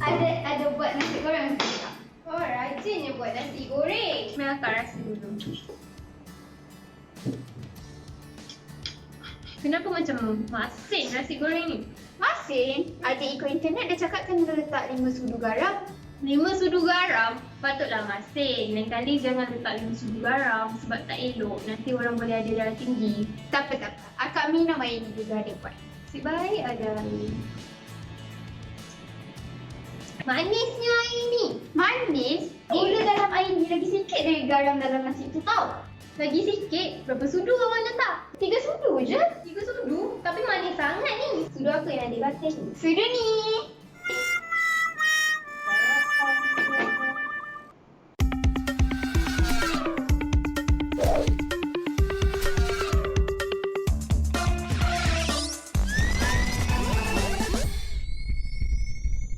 Ada buat nasi goreng tak? Oh, rajinnya buat nasi goreng. Mel akan rasa dulu. Kenapa macam masin nasi goreng ni? Masin? Adik ikut internet dia cakap kena letak 5 sudu garam. 5 sudu garam? Patutlah masin. Lain kali jangan letak 5 sudu garam sebab tak elok. Nanti orang boleh ada darah tinggi. Tak apa. Akak minum air ni juga adik buat. Si baik ada air. Manisnya air ni. Manis? Gula dalam air ni lagi sikit dari garam dalam nasi tu tau. Lagi sikit? Berapa sudu awak letak? 3 sudu je. 3 sudu? Tapi manis sangat ni. Sudu apa yang adik batin? Sudu ni.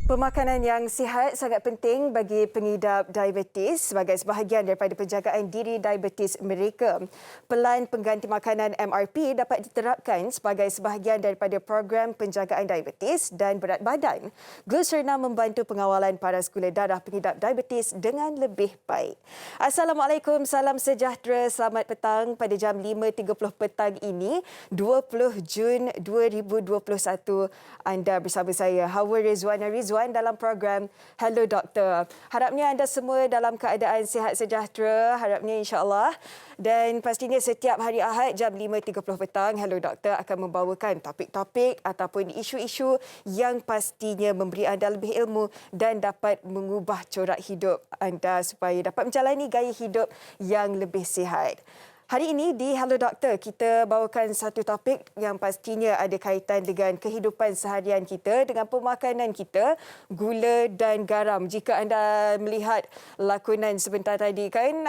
Pemakanan yang sihat sangat penting bagi pengidap diabetes sebagai sebahagian daripada penjagaan diri diabetes mereka. Pelan pengganti makanan MRP dapat diterapkan sebagai sebahagian daripada program penjagaan diabetes dan berat badan. Glucerna membantu pengawalan paras gula darah pengidap diabetes dengan lebih baik. Assalamualaikum, salam sejahtera, selamat petang pada jam 5.30 petang ini, 20 Jun 2021. Anda bersama saya, Hawa Rizwana Rizwan dalam program Hello Doktor. Harapnya anda semua dalam keadaan sihat sejahtera, harapnya insya-Allah. Dan pastinya setiap hari Ahad jam 5.30 petang Hello Doktor akan membawakan topik-topik ataupun isu-isu yang pastinya memberi anda lebih ilmu dan dapat mengubah corak hidup anda supaya dapat menjalani gaya hidup yang lebih sihat. Hari ini di Hello Doktor, kita bawakan satu topik yang pastinya ada kaitan dengan kehidupan seharian kita, dengan pemakanan kita, gula dan garam. Jika anda melihat lakonan sebentar tadi kan,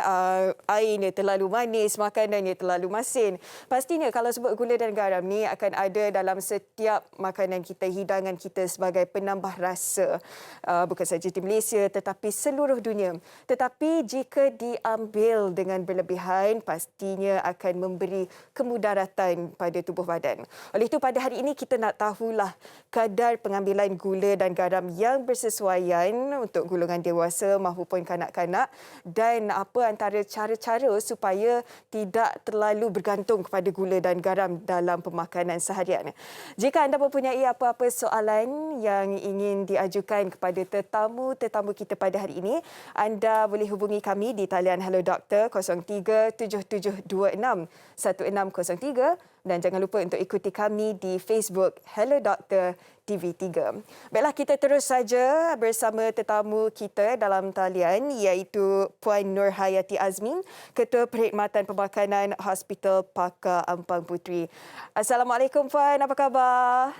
airnya terlalu manis, makanannya terlalu masin. Pastinya kalau sebut gula dan garam ni akan ada dalam setiap makanan kita, hidangan kita sebagai penambah rasa. Bukan saja di Malaysia tetapi seluruh dunia. Tetapi jika diambil dengan berlebihan, pastinya akan memberi kemudaratan pada tubuh badan. Oleh itu pada hari ini kita nak tahulah kadar pengambilan gula dan garam yang bersesuaian untuk golongan dewasa maupun kanak-kanak dan apa antara cara-cara supaya tidak terlalu bergantung kepada gula dan garam dalam pemakanan seharian. Jika anda mempunyai apa-apa soalan yang ingin diajukan kepada tetamu-tetamu kita pada hari ini, anda boleh hubungi kami di talian Hello Doktor 0377261603 dan jangan lupa untuk ikuti kami di Facebook Hello Doktor TV3. Baiklah, kita terus saja bersama tetamu kita dalam talian iaitu Puan Nur Hayati Azmin, Ketua Perkhidmatan Pemakanan Hospital Pakar Ampang Puteri. Assalamualaikum Puan, apa khabar?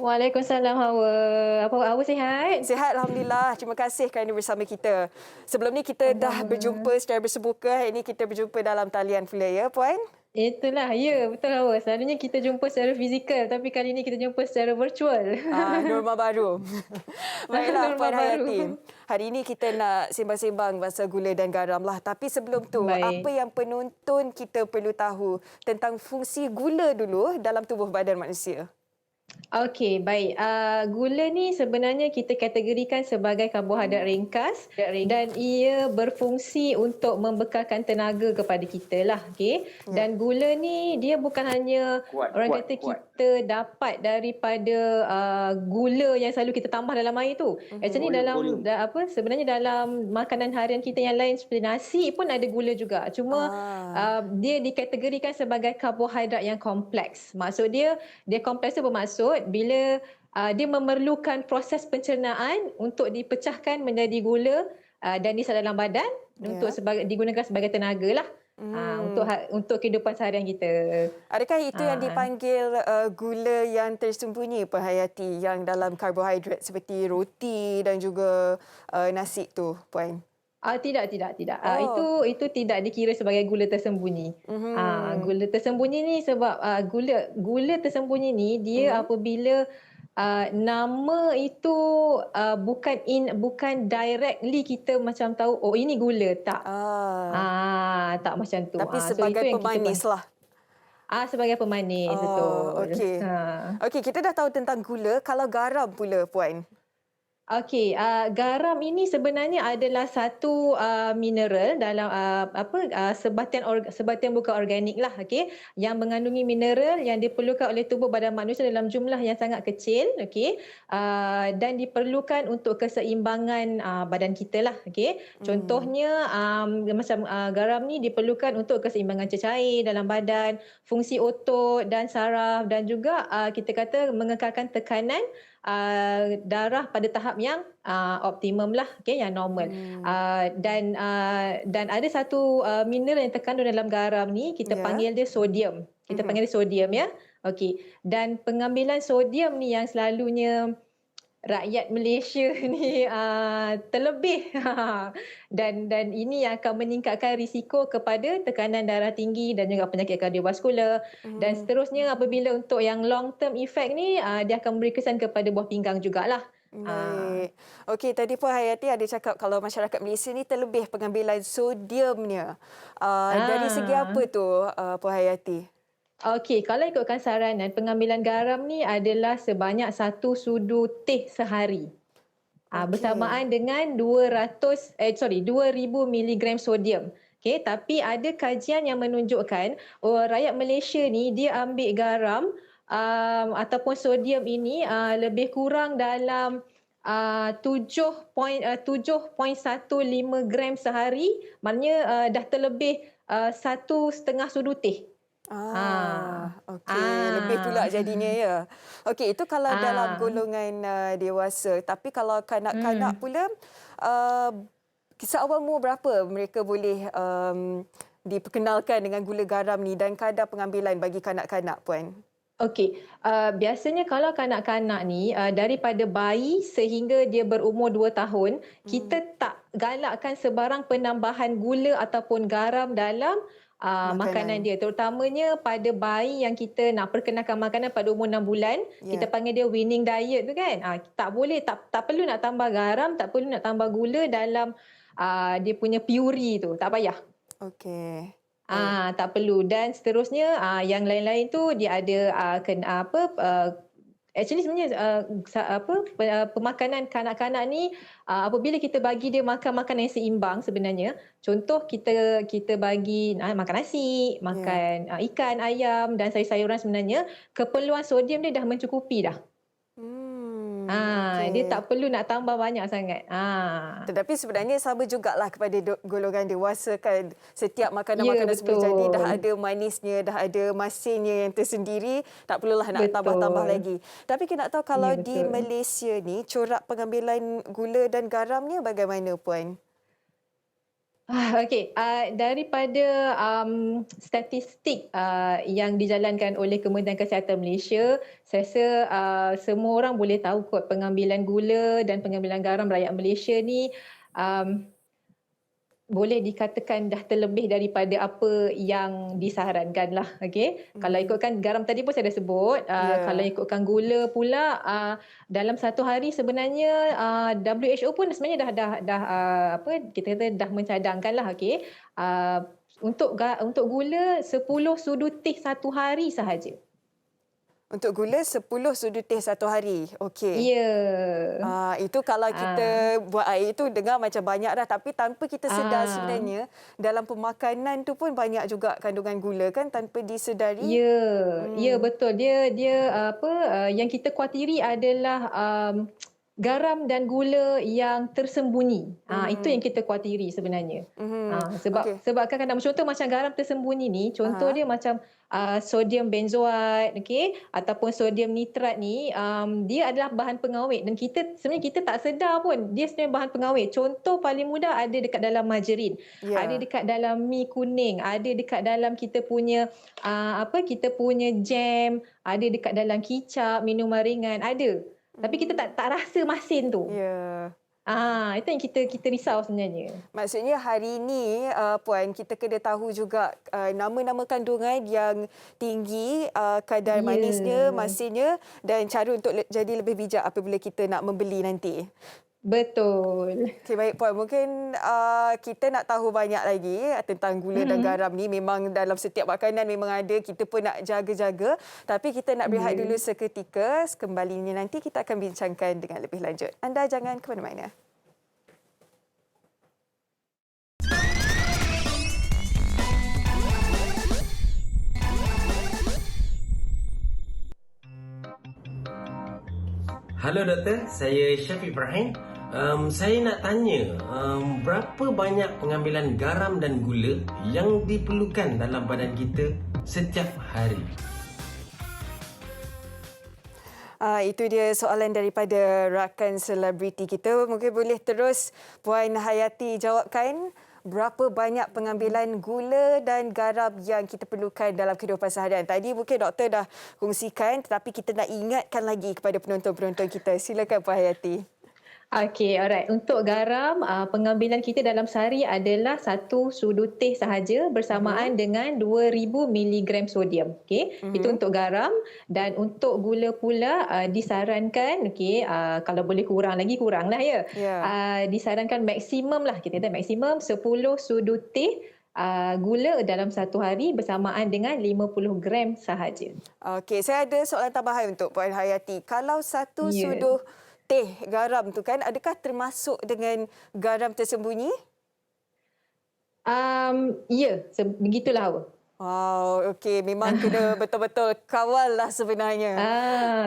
Waalaikumsalam Hawa. Apa Hawa sihat? Sihat Alhamdulillah. Terima kasih kerana bersama kita. Sebelum ni kita dah berjumpa secara bersebuka. Hari ini kita berjumpa dalam talian pula ya Puan? Itulah, ya betul Hawa. Selalunya kita jumpa secara fizikal tapi kali ini kita jumpa secara virtual. Norma baru. Baiklah Puan Hayati. Hari ini kita nak sembang-sembang pasal gula dan garam lah. Tapi sebelum tu, apa yang penonton kita perlu tahu tentang fungsi gula dulu dalam tubuh badan manusia? Okey, baik. Gula ni sebenarnya kita kategorikan sebagai karbohidrat ringkas dan ia berfungsi untuk membekalkan tenaga kepada kita lah. Okay? Dan gula ni dia bukan hanya kita dapat daripada gula yang selalu kita tambah dalam air tu. Actually sebenarnya dalam makanan harian kita yang lain seperti nasi pun ada gula juga. Cuma dia dikategorikan sebagai karbohidrat yang kompleks. Maksud dia kompleks tu bermaksud bila dia memerlukan proses pencernaan untuk dipecahkan menjadi gula dan diserap dalam badan untuk digunakan sebagai tenaga lah untuk kehidupan seharian kita. Adakah itu yang dipanggil gula yang tersembunyi Puan Hayati, yang dalam karbohidrat seperti roti dan juga nasi tu Puan? Tidak. Itu tidak dikira sebagai gula tersembunyi. Gula tersembunyi ni sebab gula tersembunyi ni dia apabila nama itu bukan directly kita macam tahu ini gula, tak. Tak macam tu. Tapi sebagai pemanis lah. Sebagai pemanis, betul. Okey, kita dah tahu tentang gula. Kalau garam pula Puan? Okey, garam ini sebenarnya adalah satu mineral dalam sebatian bukan organik lah, okey, yang mengandungi mineral yang diperlukan oleh tubuh badan manusia dalam jumlah yang sangat kecil, okey, dan diperlukan untuk keseimbangan badan kita lah, okey. Contohnya macam garam ni diperlukan untuk keseimbangan cecair dalam badan, fungsi otot dan saraf dan juga kita kata mengekalkan tekanan darah pada tahap yang optimum lah, okey, yang normal. Dan ada satu mineral yang terkandung dalam garam ni kita Ya. panggil dia sodium. Kita panggil dia sodium ya. Okey. Dan pengambilan sodium ni yang selalunya rakyat Malaysia ni terlebih dan ini yang akan meningkatkan risiko kepada tekanan darah tinggi dan juga penyakit kardiovaskular dan seterusnya apabila untuk yang long term effect ni dia akan memberi kesan kepada buah pinggang jugalah. Baik. Okey, tadi Puan Hayati ada cakap kalau masyarakat Malaysia ni terlebih pengambilan sodiumnya. Dari segi apa tu, Puan Hayati? Okey, kalau ikutkan saranan, pengambilan garam ni adalah sebanyak 1 sudu teh sehari. Okey. Bersamaan dengan 2000 miligram sodium. Okey, tapi ada kajian yang menunjukkan rakyat Malaysia ni dia ambil garam ataupun sodium ini lebih kurang dalam 7.15 gram sehari, maknanya dah terlebih 1,5 sudu teh. Okey. Lebih pula jadinya ya. Okey, itu kalau dalam golongan dewasa. Tapi kalau kanak-kanak pula, kisah awal umur berapa mereka boleh diperkenalkan dengan gula garam ni dan kadar pengambilan bagi kanak-kanak, Puan? Okey, biasanya kalau kanak-kanak ni daripada bayi sehingga dia berumur 2 tahun, kita tak galakkan sebarang penambahan gula ataupun garam dalam makanan dia. Terutamanya pada bayi yang kita nak perkenalkan makanan pada umur 6 bulan, kita panggil dia weaning diet tu kan. Tak boleh, tak perlu nak tambah garam, tak perlu nak tambah gula dalam dia punya puree tu, tak payah. Okey. Tak perlu dan seterusnya yang lain-lain tu dia ada actually sebenarnya pemakanan kanak-kanak ni apabila kita bagi dia makan makanan yang seimbang sebenarnya, contoh kita bagi makan nasi, makan ikan, ayam dan sayur-sayuran, sebenarnya keperluan sodium dia dah mencukupi dah. Okey. Dia tak perlu nak tambah banyak sangat. Tetapi sebenarnya sama jugalah kepada golongan dewasa kan. Setiap makanan-makanan Ya, sebelum jadi dah betul. ada manisnya, dah ada masinnya yang tersendiri. Tak perlulah nak tambah-tambah lagi. Tapi kita nak tahu kalau Ya, di betul. Malaysia ni corak pengambilan gula dan garamnya bagaimana, Puan? Okey, daripada statistik yang dijalankan oleh Kementerian Kesihatan Malaysia, saya rasa semua orang boleh tahu kot pengambilan gula dan pengambilan garam rakyat Malaysia ni boleh dikatakan dah terlebih daripada apa yang disarankan lah. Okay? Kalau ikutkan garam tadi pun saya dah sebut. Kalau ikutkan gula pula, dalam satu hari sebenarnya WHO pun sebenarnya dah kita kata dah mencadangkan lah. Okay? Untuk gula 10 sudu teh satu hari sahaja. Untuk gula 10 sudu teh satu hari. Okey. Ya. Itu kalau kita buat air itu dengar macam banyak dah, tapi tanpa kita sedar sebenarnya dalam pemakanan tu pun banyak juga kandungan gula kan tanpa disedari. Ya, betul. Dia yang kita kuatiri adalah garam dan gula yang tersembunyi. Itu yang kita kuatiri sebenarnya. Sebab kadang-kadang contoh macam garam tersembunyi ni, contoh dia macam sodium benzoat, okey, ataupun sodium nitrat ni, dia adalah bahan pengawet dan sebenarnya kita tak sedar pun dia sebenarnya bahan pengawet. Contoh paling mudah ada dekat dalam margarin, ada dekat dalam mi kuning, ada dekat dalam kita punya jam, ada dekat dalam kicap, minuman ringan, ada. Tapi kita tak rasa masin tu. Ya. Itu yang kita risau sebenarnya. Maksudnya hari ini, Puan, kita kena tahu juga nama-nama kandungan yang tinggi, kadar manisnya, masinnya dan cara untuk jadi lebih bijak apabila kita nak membeli nanti. Betul. Okey, baik Puan. Mungkin kita nak tahu banyak lagi tentang gula dan garam ni. Memang dalam setiap makanan memang ada. Kita pun nak jaga-jaga. Tapi kita nak berehat dulu seketika. Kembalinya nanti kita akan bincangkan dengan lebih lanjut. Anda jangan ke mana-mana. Halo doktor, saya Syafiq Ibrahim. Saya nak tanya, berapa banyak pengambilan garam dan gula yang diperlukan dalam badan kita setiap hari? Itu dia soalan daripada rakan selebriti kita. Mungkin boleh terus Puan Hayati jawabkan berapa banyak pengambilan gula dan garam yang kita perlukan dalam kehidupan seharian. Tadi mungkin doktor dah kongsikan tetapi kita nak ingatkan lagi kepada penonton-penonton kita. Silakan Puan Hayati. Okey, alright. Untuk garam, pengambilan kita dalam sehari adalah 1 sudu teh sahaja bersamaan dengan 2000 mg sodium. Okey, itu untuk garam. Dan untuk gula pula disarankan, okey, kalau boleh kurang lagi kuranglah ya. Disarankan maksimum lah, kita kata maksimum 10 sudu teh gula dalam satu hari bersamaan dengan 50 gram sahaja. Okey, saya ada soalan tambahan untuk Puan Hayati. Kalau satu sudu teh garam tu kan, adakah termasuk dengan garam tersembunyi? Ya, begitulah. Wow, okey. Memang kena betul-betul kawal lah sebenarnya.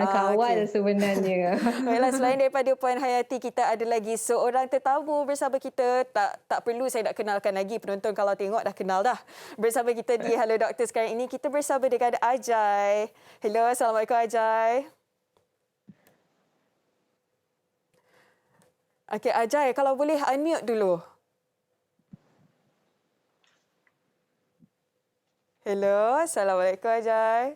Kawal sebenarnya. Baiklah, selain daripada Puan Hayati, kita ada lagi seorang tetamu bersama kita. Tak perlu saya nak kenalkan lagi. Penonton kalau tengok dah kenal dah. Bersama kita di Hello Doktor sekarang ini, kita bersama dengan Ajai. Hello, Assalamualaikum Ajai. Okey, Ajai, kalau boleh unmute dulu. Hello, Assalamualaikum Ajai.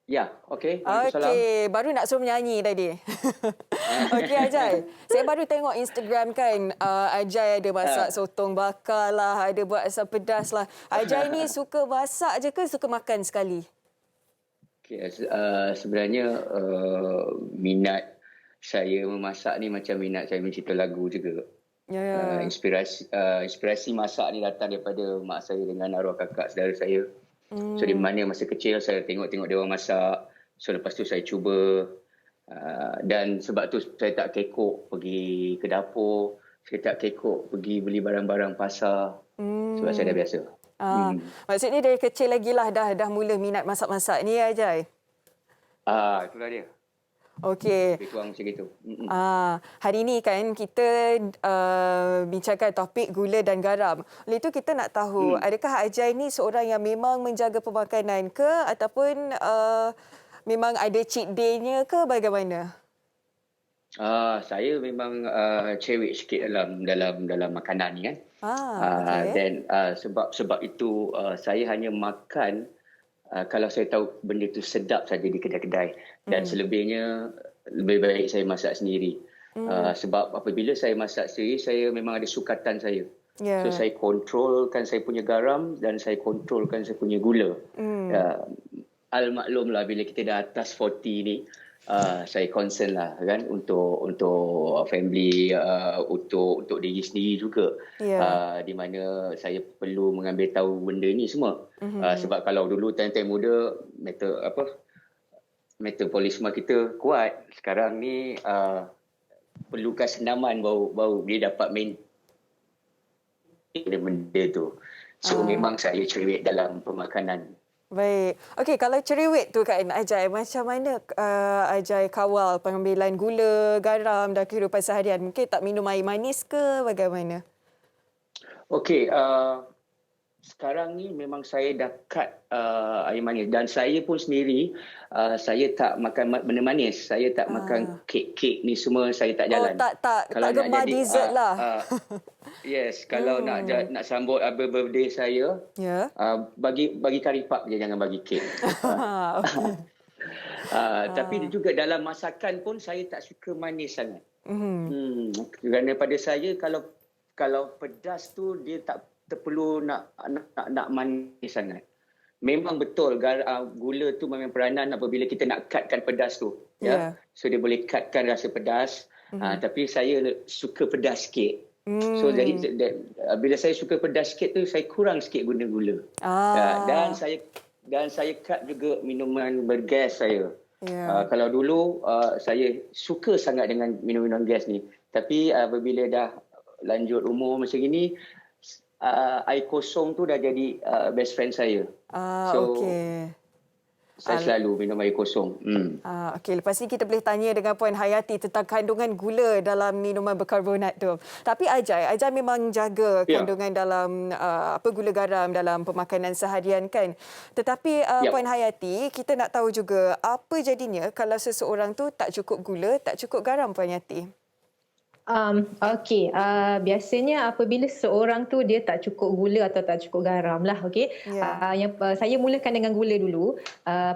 Ya, okey. Waalaikumsalam. Okey, baru nak suruh menyanyi tadi. Okey Ajai, saya baru tengok Instagram kan, Ajai ada masak sotong bakar lah, ada buat asam pedas lah. Ajai ni suka masak je ke suka makan sekali? Sebenarnya minat saya memasak ni macam minat saya mencipta lagu juga. Inspirasi masak ni datang daripada mak saya dengan arwah kakak saudara saya. So di mana masa kecil saya tengok-tengok dia orang masak. So lepas tu saya cuba dan sebab tu saya tak kekok pergi ke dapur. Saya tak kekok pergi beli barang-barang pasar. Sebab saya dah biasa. Maksudnya dari kecil lagi lah dah mula minat masak-masak ni Ajai? Itulah dia. Okey. Lebih kurang macam itu. Hari ini kan kita bincangkan topik gula dan garam. Oleh itu kita nak tahu, adakah Ajai ni seorang yang memang menjaga pemakanan ke ataupun memang ada cheat day-nya ke bagaimana? Saya memang cerewet sikit dalam makanan ni kan. Okay. Dan sebab itu saya hanya makan kalau saya tahu benda tu sedap saja di kedai-kedai, dan selebihnya lebih baik saya masak sendiri. Sebab apabila saya masak sendiri, saya memang ada sukatan saya. So saya kontrolkan saya punya garam dan saya kontrolkan saya punya gula. Al-maklum lah bila kita dah atas 40 ni, saya concern lah kan untuk family, untuk diri sendiri juga. Di mana saya perlu mengambil tahu benda ni semua. Sebab kalau dulu time-time muda metabolisme kita kuat, sekarang ni perlukan senaman baru dia dapat maintain benda tu. So memang saya cerewet dalam pemakanan. Baik. Okey, kalau cerewet tu kan Ajai, macam mana Ajai kawal pengambilan gula, garam dan kehidupan seharian? Mungkin tak minum air manis ke bagaimana? Okey, sekarang ni memang saya dah cut air manis, dan saya pun sendiri saya tak makan benda manis. Saya tak makan kek-kek ni semua, saya tak jalan. Tak gemar dessert lah. Yes, kalau nak sambut birthday saya, bagi kari pap je, jangan bagi kek. Tapi juga dalam masakan pun saya tak suka manis sangat. Kerana pada saya kalau pedas tu dia tak perlu nak manis sangat. memang betul gula tu memang peranan apabila kita nak cutkan pedas tu. Ya. So dia boleh cutkan rasa pedas. Tapi saya suka pedas sikit. So jadi bila saya suka pedas sikit tu, saya kurang sikit guna gula. Dan saya cut juga minuman bergas saya. Kalau dulu saya suka sangat dengan minum-minum gas ni. Tapi apabila dah lanjut umur macam ini, air kosong tu dah jadi best friend saya. Okey. Saya selalu minum air kosong. Okey, lepas ni kita boleh tanya dengan Puan Hayati tentang kandungan gula dalam minuman berkarbonat tu. Tapi Ajai memang jaga kandungan dalam gula garam dalam pemakanan seharian kan. Tetapi Puan Hayati, kita nak tahu juga apa jadinya kalau seseorang tu tak cukup gula, tak cukup garam, Puan Hayati? Okey, biasanya apabila seorang tu dia tak cukup gula atau tak cukup garam lah, okey. Saya mulakan dengan gula dulu.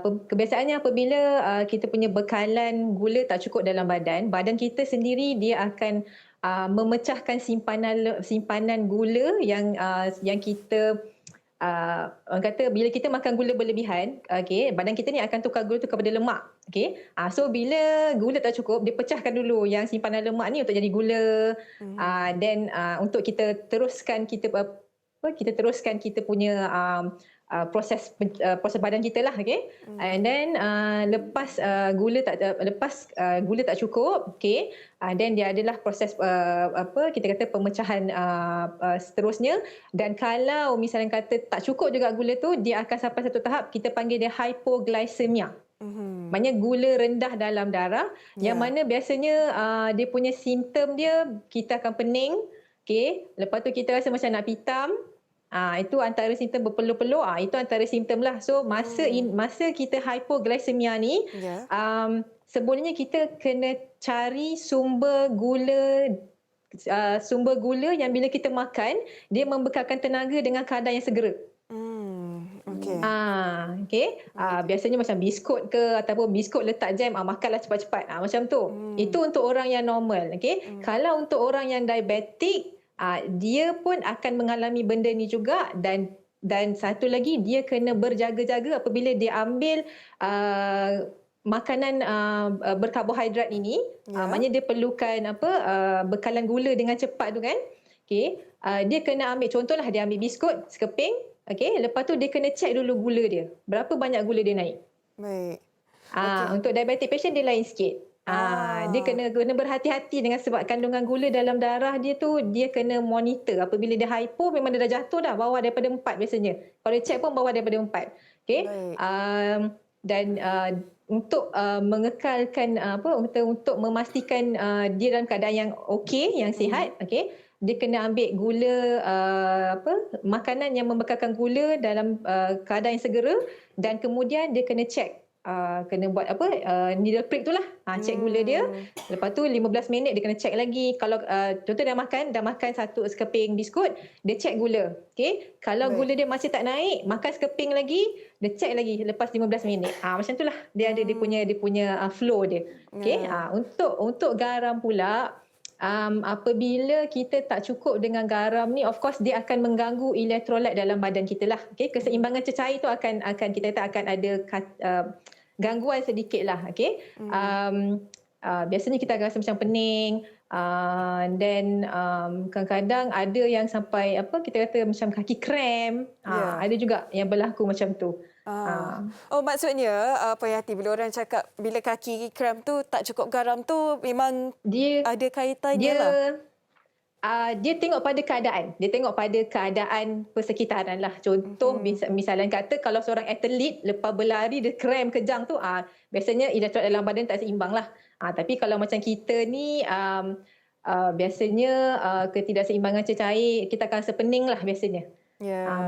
Kebiasaannya apabila kita punya bekalan gula tak cukup dalam badan kita sendiri dia akan memecahkan simpanan gula yang kita orang kata bila kita makan gula berlebihan, okey, badan kita ni akan tukar gula tu kepada lemak. Okey. So bila gula tak cukup, dia pecahkan dulu yang simpanan lemak ni untuk jadi gula. Then untuk kita teruskan kita punya proses badan kita lah, okey. And then lepas gula tak cukup, okey. Then dia adalah proses kita kata pemecahan seterusnya, dan kalau misalnya kata tak cukup juga gula tu, dia akan sampai satu tahap kita panggil dia hypoglycemia. Maknanya gula rendah dalam darah, yang mana biasanya dia punya simptom dia kita akan pening, okey. Lepas tu kita rasa macam nak pitam. Itu antara simptom berpeluh-peluh. Itu antara simptom lah. So masa kita hypoglycemia ni, sebenarnya kita kena cari sumber gula yang bila kita makan dia membekalkan tenaga dengan kadar yang segera. Biasanya macam biskut ke ataupun biskut letak jam, makanlah cepat-cepat. Macam tu. Itu untuk orang yang normal, okey. Kalau untuk orang yang diabetik, dia pun akan mengalami benda ni juga, dan satu lagi dia kena berjaga-jaga apabila dia ambil makanan berkarbohidrat ini. Maknanya dia perlukan bekalan gula dengan cepat tu kan. Okey, dia kena ambil, contohlah dia ambil biskut sekeping, okey, lepas tu dia kena check dulu gula dia. Berapa banyak gula dia naik. Baik. Untuk diabetic patient dia lain sikit. Dia kena berhati-hati dengan sebab kandungan gula dalam darah dia tu dia kena monitor. Apabila dia hypo memang dia dah jatuh dah, bawah daripada 4 biasanya. Kalau dia check pun bawah daripada 4. Okey. Dan untuk mengekalkan untuk memastikan dia dalam keadaan yang okey, yang sihat, okey, dia kena ambil gula makanan yang membekalkan gula dalam keadaan yang segera, dan kemudian dia kena check. Kena buat needle prick tu lah, check gula dia. Lepas tu 15 minit dia kena check lagi. Kalau contoh dah makan satu sekeping biskut, dia check gula, okey. Kalau gula dia masih tak naik, makan sekeping lagi, dia check lagi lepas 15 minit. Macam tu lah dia ada dia punya flow dia, okey. Untuk garam pula, apabila kita tak cukup dengan garam ni, of course dia akan mengganggu elektrolit dalam badan kita lah, okey. Keseimbangan cecair tu akan kita kata akan ada gangguan sedikit lah, okey. Biasanya kita akan rasa macam pening, then kadang-kadang ada yang sampai kita kata macam kaki krem. Ada juga yang berlaku macam tu. Maksudnya Puan Hayati, bila orang cakap bila kaki krem tu tak cukup garam tu memang dia ada kaitannya lah. Dia tengok pada keadaan. Dia tengok pada keadaan persekitaran lah. Contoh, misalnya kata kalau seorang atlet lepas berlari dia krem kejang tu, biasanya elektrolit dalam badan tak seimbang lah. Tapi kalau macam kita ni, biasanya ketidakseimbangan cecair, kita akan rasa pening lah biasanya.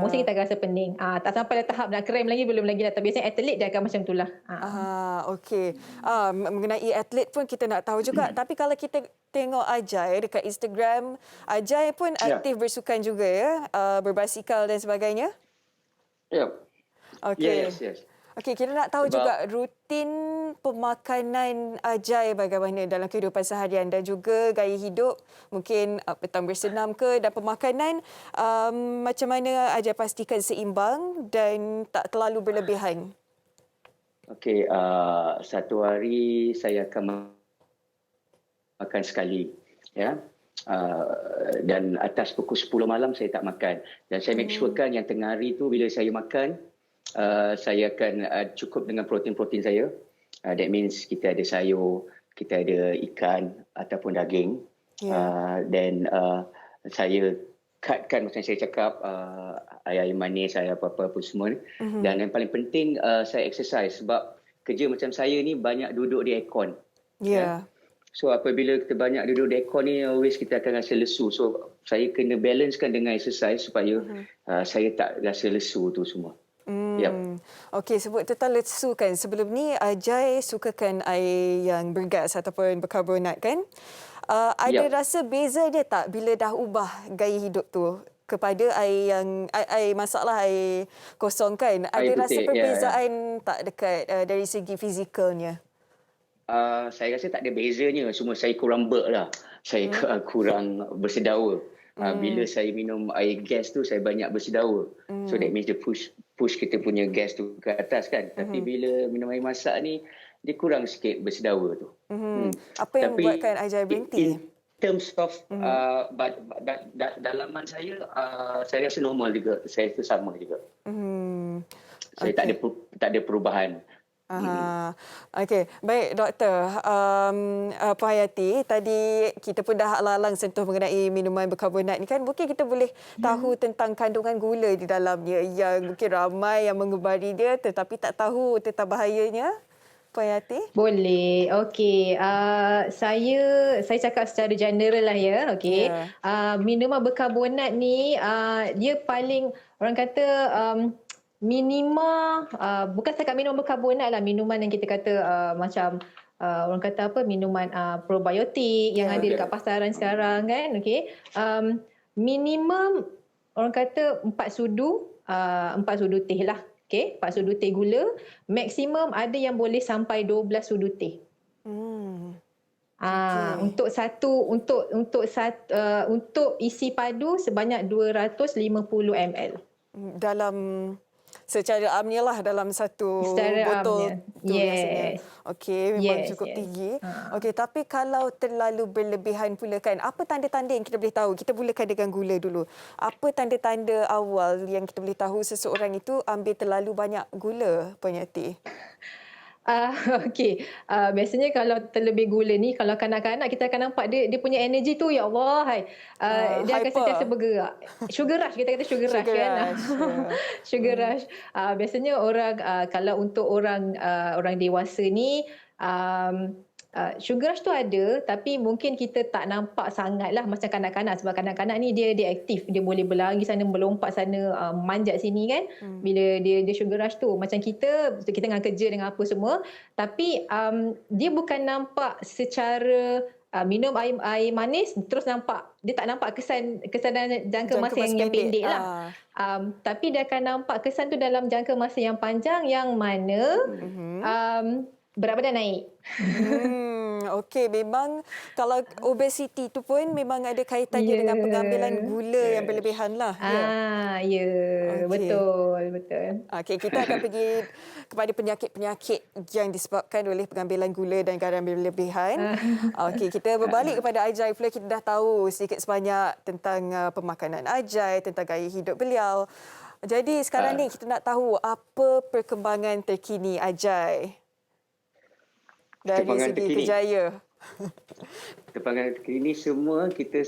Mostly kita akan rasa pening. Tak sampai tahap nak krem lagi, belum lagi lah. Tapi biasanya atlet dia akan macam tu lah. Okey. Mengenai atlet pun kita nak tahu juga. Tapi kalau kita tengok Ajai dekat Instagram, Ajai pun aktif bersukan juga ya, berbasikal dan sebagainya. Ya. Okey. Yes. Okey, kita nak tahu juga rutin pemakanan Ajai bagaimana dalam kehidupan seharian dan juga gaya hidup, mungkin petang bersenam ke, dan pemakanan macam mana Ajai pastikan seimbang dan tak terlalu berlebihan? Okey, satu hari saya akan makan sekali, ya. Dan atas pukul 10 malam saya tak makan. Dan saya make sure kan yang tengah hari tu bila saya makan, saya akan cukup dengan protein-protein saya. That means kita ada sayur, kita ada ikan ataupun daging. Dan saya cutkan macam saya cakap, air manis, saya apa-apa pun semua ni. Dan yang paling penting saya exercise sebab kerja macam saya ni banyak duduk di aircon. Ya. So apabila kita banyak duduk di aircon ni, always kita akan rasa lesu. So saya kena balancekan dengan exercise supaya saya tak rasa lesu tu semua. Yep. Okey, sebut tentang lesu kan. Sebelum ni Ajai sukakan air yang bergas ataupun berkarbonat kan? Ada rasa beza dia tak bila dah ubah gaya hidup tu kepada air yang air masalah air kosong kan? Ada rasa perbezaan tak dekat dari segi fizikalnya? Saya rasa tak ada bezanya. Cuma saya kurang berk lah. Saya kurang bersedawa. Bila saya minum air gas tu, saya banyak bersedawa. So that means dia push kita punya gas tu ke atas kan. Tapi bila minum air masak ni, dia kurang sikit bersedawa tu. Apa yang membuatkan Ajai berhenti? In terms of dalaman saya rasa normal juga. Saya rasa sama juga. Saya tak ada perubahan. Okey, baik doktor. Puan Hayati, tadi kita pun dah alang-alang sentuh mengenai minuman berkarbonat ni kan. Mungkin kita boleh tahu tentang kandungan gula di dalamnya yang mungkin ramai yang mengemari dia tetapi tak tahu tentang bahayanya. Puan Hayati? Boleh. Okey. Saya cakap secara general lah ya. Okey. Minuman berkarbonat ni dia paling orang kata minima bukan setakat minuman berkarbonat lah, minuman yang kita kata macam orang kata apa, minuman probiotik yang ada dekat pasaran sekarang kan. Okey. Minimum orang kata 4 sudu teh lah. Okey, 4 sudu teh gula. Maksimum ada yang boleh sampai 12 sudu teh. Untuk isi padu sebanyak 250 ml. Dalam secara amnya lah dalam satu secara botol amnya. tu biasanya. Okey, memang cukup tinggi. Okey, tapi kalau terlalu berlebihan pula kan, apa tanda-tanda yang kita boleh tahu? Kita mulakan dengan gula dulu. Apa tanda-tanda awal yang kita boleh tahu seseorang itu ambil terlalu banyak gula, Puan Yati? Okey. Biasanya kalau terlebih gula ni, kalau kanak-kanak kita akan nampak dia punya energi tu, ya Allah, hai. Dia akan sentiasa bergerak. Sugar rush, kita kata sugar rush kan. Sugar rush. Biasanya orang kalau untuk orang dewasa ni sugar rush tu ada, tapi mungkin kita tak nampak sangat lah macam kanak-kanak, sebab kanak-kanak ni dia aktif, dia boleh berlari sana, melompat sana, manjat sini kan. Bila dia sugar rush tu, macam kita tengah kerja dengan apa semua, tapi dia bukan nampak secara minum air manis terus nampak, dia tak nampak kesan dalam jangka masa yang pendek lah. Tapi dia akan nampak kesan tu dalam jangka masa yang panjang, yang mana berat badan naik. Okey, memang kalau obesiti tu pun memang ada kaitannya dengan pengambilan gula yang berlebihan lah. Okay. Betul. Okey, kita akan pergi kepada penyakit-penyakit yang disebabkan oleh pengambilan gula dan garam berlebihan. Okey, kita berbalik kepada Ajai pula. Kita dah tahu sedikit sebanyak tentang pemakanan Ajai, tentang gaya hidup beliau. Jadi sekarang ni kita nak tahu apa perkembangan terkini Ajai dari segi kerjaya. Perkembangan terkini semua kita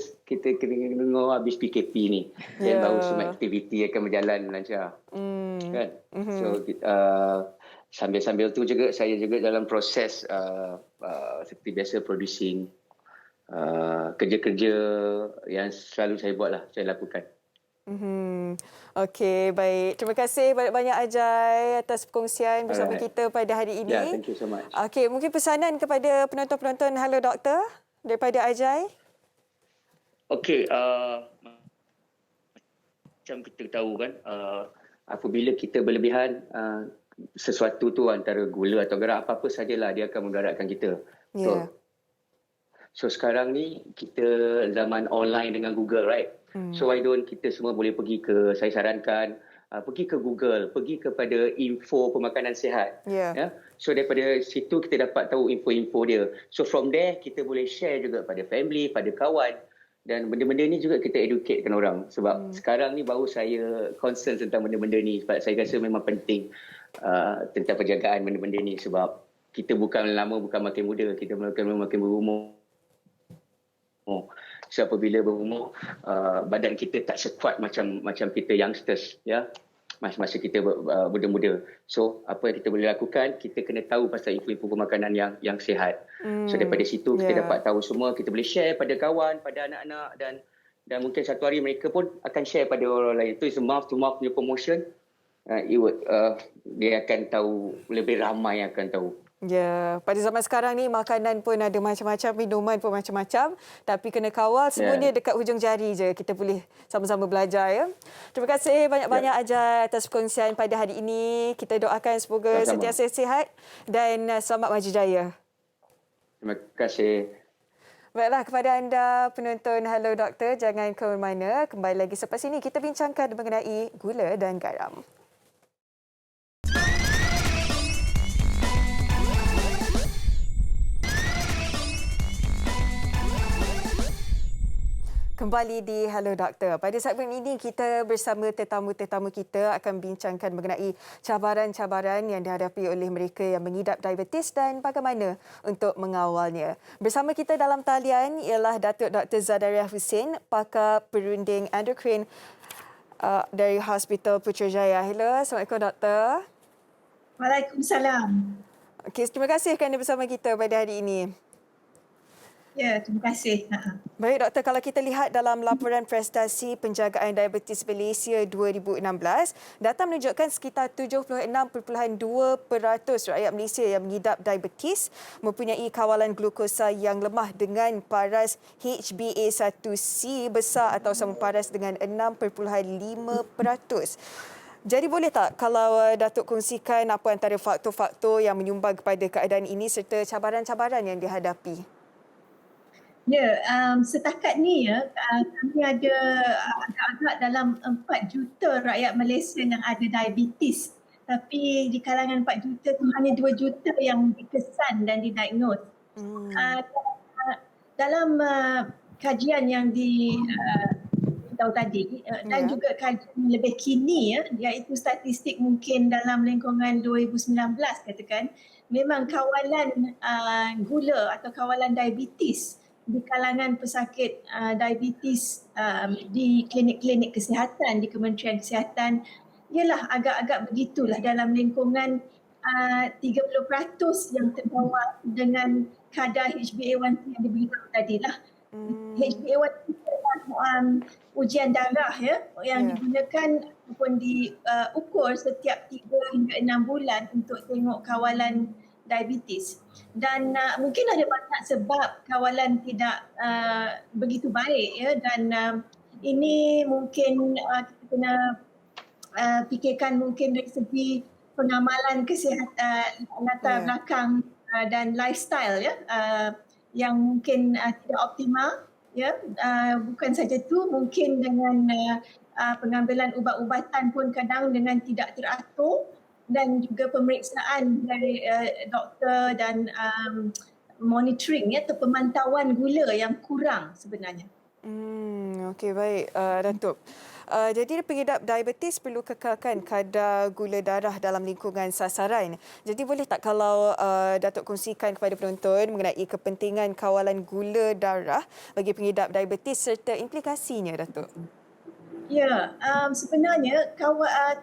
kena dengar habis PKP ni. Dan baru semua aktiviti akan berjalan lancar. Kan? So sambil-sambil tu juga saya juga dalam proses seperti biasa producing kerja-kerja yang selalu saya buat lah, saya lakukan. Okey, baik. Terima kasih banyak-banyak Ajai atas perkongsian bersama kita pada hari ini. Yeah, thank you so much. Okey, mungkin pesanan kepada penonton-penonton Halo Doktor daripada Ajai. Okey, macam kita tahu kan, apabila kita berlebihan, sesuatu tu antara gula atau garam apa-apa sajalah dia akan mudaratkan kita. Ya. So sekarang ni kita zaman online dengan Google, right? So why don't kita semua boleh pergi ke, saya sarankan pergi ke Google, pergi kepada info pemakanan sihat. Ya. So daripada situ kita dapat tahu info-info dia. So from there kita boleh share juga pada family, pada kawan, dan benda-benda ni juga kita educatekan orang. Sebab sekarang ni baru saya concern tentang benda-benda ni, sebab saya rasa memang penting tentang penjagaan benda-benda ni, sebab kita bukan lama, bukan makin muda, kita makin berumur. So apabila berumur, badan kita tak sekuat macam kita youngsters, ya, masa kita muda-muda. So apa yang kita boleh lakukan, kita kena tahu pasal info-info pemakanan yang sihat. So daripada situ kita dapat tahu semua, kita boleh share pada kawan, pada anak-anak, dan mungkin satu hari mereka pun akan share pada orang lain. Itu is a mouth to mouth punya promotion. Dia akan tahu, lebih ramai yang akan tahu. Ya, pada zaman sekarang ni makanan pun ada macam-macam, minuman pun macam-macam, tapi kena kawal semuanya dekat hujung jari je. Kita boleh sama-sama belajar, ya. Terima kasih banyak-banyak Ajat atas perkongsian pada hari ini. Kita doakan semoga sentiasa sihat dan selamat maju jaya. Terima kasih. Baiklah, kepada anda penonton Hello Doktor, jangan ke mana-mana. Kembali lagi selepas ini kita bincangkan mengenai gula dan garam. Kembali di Hello Doktor. Pada segmen ini kita bersama tetamu-tetamu kita akan bincangkan mengenai cabaran-cabaran yang dihadapi oleh mereka yang mengidap diabetes dan bagaimana untuk mengawalnya. Bersama kita dalam talian ialah Datuk Dr. Zadaria Hussein, pakar perunding endokrin dari Hospital Putrajaya. Hello, Assalamualaikum Doktor. Waalaikumsalam. Okey, terima kasih kerana bersama kita pada hari ini. Ya, terima kasih. Baik Doktor, kalau kita lihat dalam laporan prestasi penjagaan diabetes Malaysia 2016, data menunjukkan sekitar 76.2% rakyat Malaysia yang mengidap diabetes mempunyai kawalan glukosa yang lemah dengan paras HbA1c besar atau sama paras dengan 6.5%. Jadi boleh tak kalau Datuk kongsikan apa antara faktor-faktor yang menyumbang kepada keadaan ini serta cabaran-cabaran yang dihadapi? Ya, setakat ni kami ada agak-agak dalam 4 juta rakyat Malaysia yang ada diabetes. Tapi di kalangan 4 juta tu hanya 2 juta yang dikesan dan didiagnose. Dalam kajian yang tahu tadi dan juga kajian lebih kini iaitu statistik mungkin dalam lingkungan 2019 katakan, memang kawalan gula atau kawalan diabetes di kalangan pesakit diabetes di klinik-klinik kesihatan di Kementerian Kesihatan ialah agak-agak begitulah, dalam lingkungan 30% yang terbawa dengan kadar HbA1c yang diberitahu tadilah. HbA1c adalah ujian darah yang digunakan ataupun diukur setiap 3 hingga 6 bulan untuk tengok kawalan diabetes. Dan mungkin ada banyak sebab kawalan tidak begitu baik dan ini mungkin kita kena fikirkan mungkin dari segi pengamalan kesihatan, latar belakang dan lifestyle yang mungkin tidak optimal bukan saja tu, mungkin dengan pengambilan ubat-ubatan pun kadang dengan tidak teratur, dan juga pemeriksaan dari doktor dan monitoring atau pemantauan gula yang kurang sebenarnya. Okey, baik Datuk. Jadi pengidap diabetes perlu kekalkan kadar gula darah dalam lingkungan sasaran. Jadi boleh tak kalau Datuk kongsikan kepada penonton mengenai kepentingan kawalan gula darah bagi pengidap diabetes serta implikasinya, Datuk? Ya, sebenarnya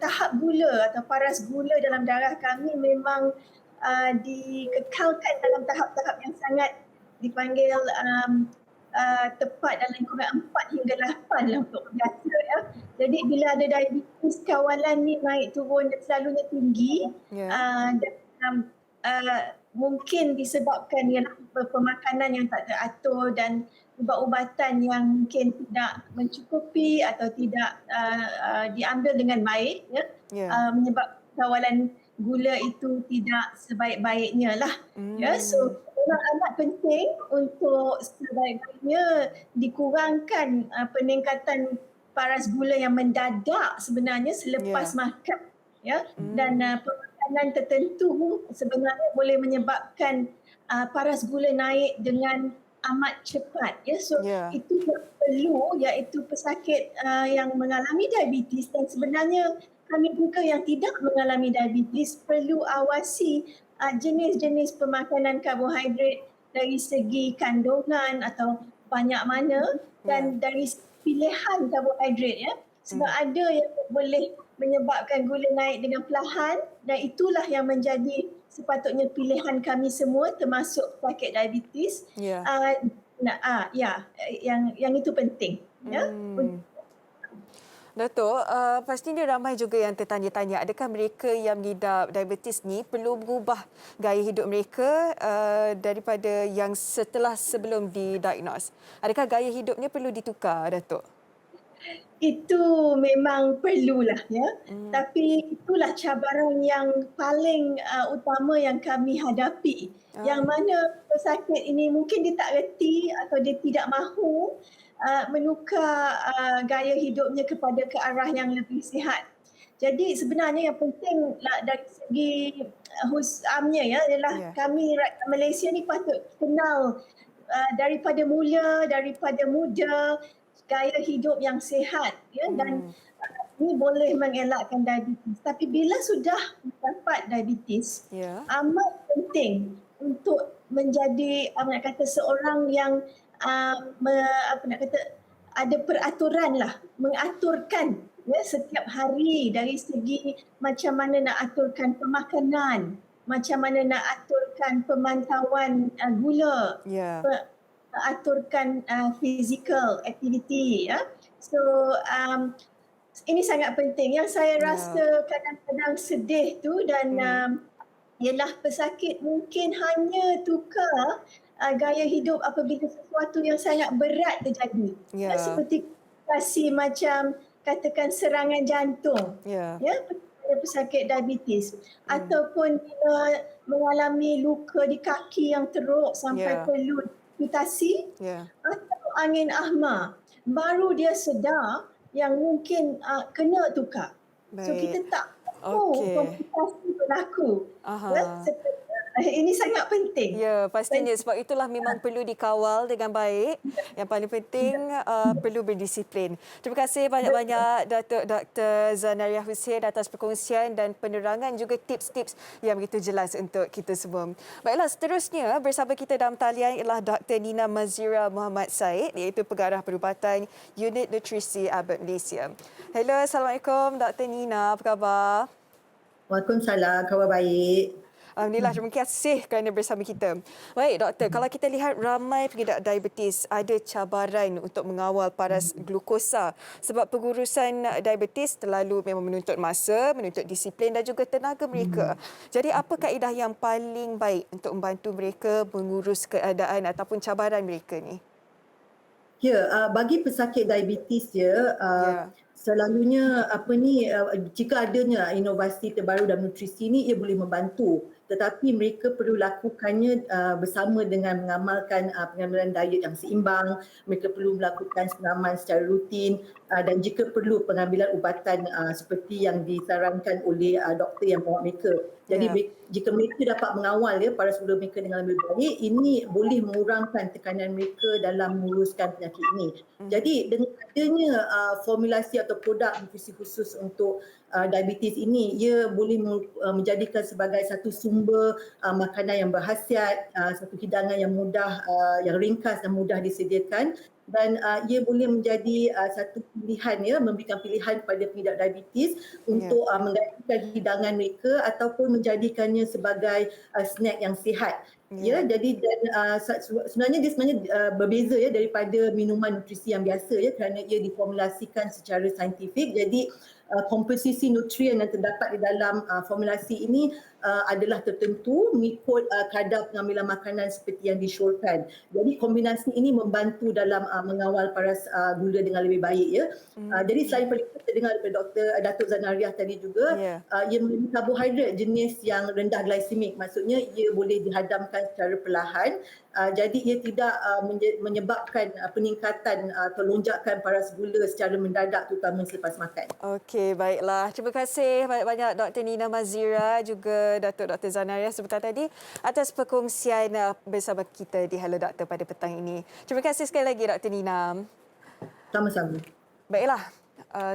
tahap gula atau paras gula dalam darah kami memang dikekalkan dalam tahap-tahap yang sangat dipanggil tepat dalam lingkungan 4 hingga 8 lah untuk biasa Jadi bila ada diabetes, kawalan ni naik turun selalunya tinggi dan mungkin disebabkan ialah pemakanan yang tak teratur dan ubat-ubatan yang mungkin tidak mencukupi atau tidak diambil dengan baik menyebabkan kawalan gula itu tidak sebaik-baiknya lah. Ya, so memang amat penting untuk sebaik-baiknya dikurangkan peningkatan paras gula yang mendadak sebenarnya selepas makan. Ya, dan pemakanan tertentu sebenarnya boleh menyebabkan paras gula naik dengan amat cepat. Ya, so itu perlu, iaitu pesakit yang mengalami diabetes dan sebenarnya kami juga yang tidak mengalami diabetes perlu awasi jenis-jenis pemakanan karbohidrat dari segi kandungan atau banyak mana dan dari pilihan karbohidrat, ya. Sebab ada yang boleh menyebabkan gula naik dengan perlahan dan itulah yang menjadi sepatutnya pilihan kami semua termasuk pesakit diabetes. Yang itu penting, ya. Datuk, pastinya ramai juga yang tertanya-tanya, adakah mereka yang mengidap diabetes ni perlu mengubah gaya hidup mereka daripada yang setelah sebelum didiagnos? Adakah gaya hidupnya perlu ditukar, Datuk? Itu memang perlulah, ya. Tapi itulah cabaran yang paling utama yang kami hadapi. Yang mana pesakit ini mungkin dia tak reti atau dia tidak mahu menukar gaya hidupnya kepada ke arah yang lebih sihat. Jadi sebenarnya yang penting dari segi husamnya, ya, adalah kami rakyat Malaysia ni patut kenal daripada muda gaya hidup yang sihat, ya, dan ini boleh mengelakkan diabetes. Tapi bila sudah mendapat diabetes, amat penting untuk menjadi seorang yang ada peraturan lah, mengaturkan, ya, setiap hari dari segi macam mana nak aturkan pemakanan, macam mana nak aturkan pemantauan gula, aturkan physical activity, ya. So ini sangat penting. Yang saya rasa kadang-kadang sedih tu dan ialah pesakit mungkin hanya tukar gaya hidup apabila sesuatu yang sangat berat terjadi. Seperti komplikasi macam katakan serangan jantung, ya, pesakit diabetes, ataupun bila mengalami luka di kaki yang teruk sampai perlu amputasi, atau angin ahma, baru dia sedar yang mungkin kena tukar. So kita tak tahu komplikasi berlaku. Ini sangat penting. Ya, pastinya sebab itulah memang perlu dikawal dengan baik. Yang paling penting perlu berdisiplin. Terima kasih banyak-banyak Datuk Dr. Zanaria Hussein atas perkongsian dan penerangan juga tips-tips yang begitu jelas untuk kita semua. Baiklah, seterusnya bersama kita dalam talian ialah Dr. Nina Mazira Muhammad Said, iaitu Pengarah Perubatan Unit Nutrisi Abbott Malaysia. Hello, Assalamualaikum Dr. Nina, apa khabar? Waalaikumsalam, khabar baik. Alhamdulillah, terima kasih kerana bersama kita. Baik, doktor, kalau kita lihat ramai pengidap diabetes ada cabaran untuk mengawal paras glukosa sebab pengurusan diabetes terlalu memang menuntut masa, menuntut disiplin dan juga tenaga mereka. Jadi apa kaedah yang paling baik untuk membantu mereka mengurus keadaan ataupun cabaran mereka ni? Ya, bagi pesakit diabetes selalunya jika adanya inovasi terbaru dalam nutrisi ni ia boleh membantu, tetapi mereka perlu lakukannya bersama dengan mengamalkan pengambilan diet yang seimbang. Mereka perlu melakukan senaman secara rutin dan jika perlu pengambilan ubatan seperti yang disarankan oleh doktor yang merawat mereka. Jadi jika mereka dapat mengawal paras gula mereka dengan lebih baik, ini boleh mengurangkan tekanan mereka dalam menguruskan penyakit ini. Jadi dengan adanya formulasi atau produk nutrisi khusus untuk diabetes ini, ia boleh menjadikan sebagai satu sumber makanan yang berkhasiat, satu hidangan yang mudah, yang ringkas dan mudah disediakan, dan ia boleh menjadi satu pilihan, memberikan pilihan kepada pengidap diabetes untuk menggantikan hidangan mereka ataupun menjadikannya sebagai snack yang sihat. Jadi sebenarnya dia berbeza daripada minuman nutrisi yang biasa kerana ia diformulasikan secara saintifik. Jadi komposisi nutrien yang terdapat di dalam formulasi ini adalah tertentu mengikut kadar pengambilan makanan seperti yang disyorkan. Jadi kombinasi ini membantu dalam mengawal paras gula dengan lebih baik ya. Jadi selain pada kita dengar daripada Datuk Zanariah tadi juga, ia mengandung karbohidrat jenis yang rendah glycemic. Maksudnya ia boleh dihadamkan secara perlahan. Jadi ia tidak menyebabkan peningkatan atau lonjakan paras gula secara mendadak terutama selepas makan. Okey, baiklah. Terima kasih banyak-banyak Dr. Nina Mazira juga Dr. Zanariah sebentar tadi atas perkongsian bersama kita di Hello Doktor pada petang ini. Terima kasih sekali lagi Dr. Nina. Sama-sama. Baiklah.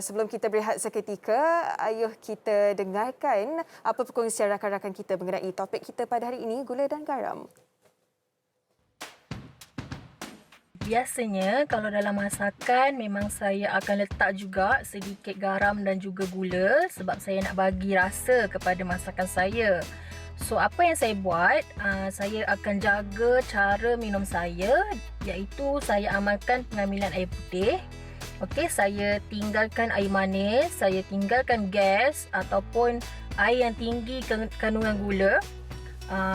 Sebelum kita berehat seketika, ayuh kita dengarkan apa perkongsian rakan-rakan kita mengenai topik kita pada hari ini, gula dan garam. Biasanya kalau dalam masakan memang saya akan letak juga sedikit garam dan juga gula sebab saya nak bagi rasa kepada masakan saya. So apa yang saya buat, saya akan jaga cara minum saya iaitu saya amalkan pengambilan air putih. Okey, saya tinggalkan air manis, saya tinggalkan gas ataupun air yang tinggi kandungan gula.